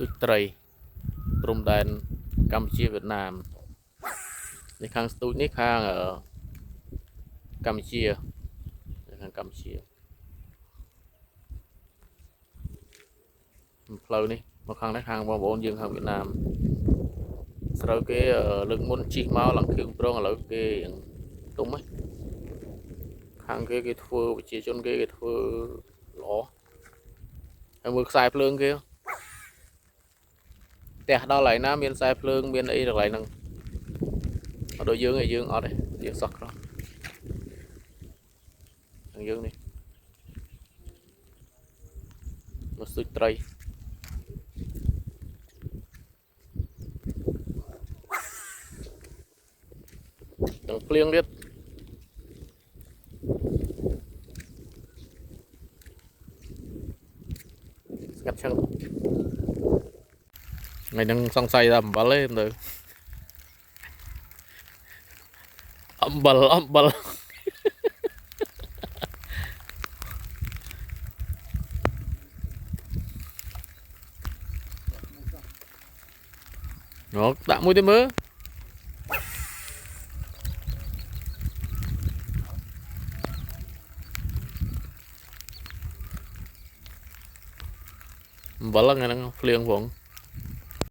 túi tray trong đàn Campuchia Việt Namในข้างสตูนี่ข้างกัมพูชีในข้างกัมพูชีเพลานี่มาข้างในข้างบอลบอลยืนข้างเวียดนามsau cái lượng môn chi máu lặng kiểu pro là cái đúng mấy hàng cái thua chỉ chôn cái thua lỗ em vượt sai phương kia tè đó lại na miền sai phương miền ấy được lại nâng ở đôi dương này dương ở đây dương sọc đó thằng dương đi một suy tray đừng phiêng biết ngắt chân này đang xong say ra mà lên rồi âm bờ nó tạm mũi thêm mớ vẫn là ngày đang phiêng vùng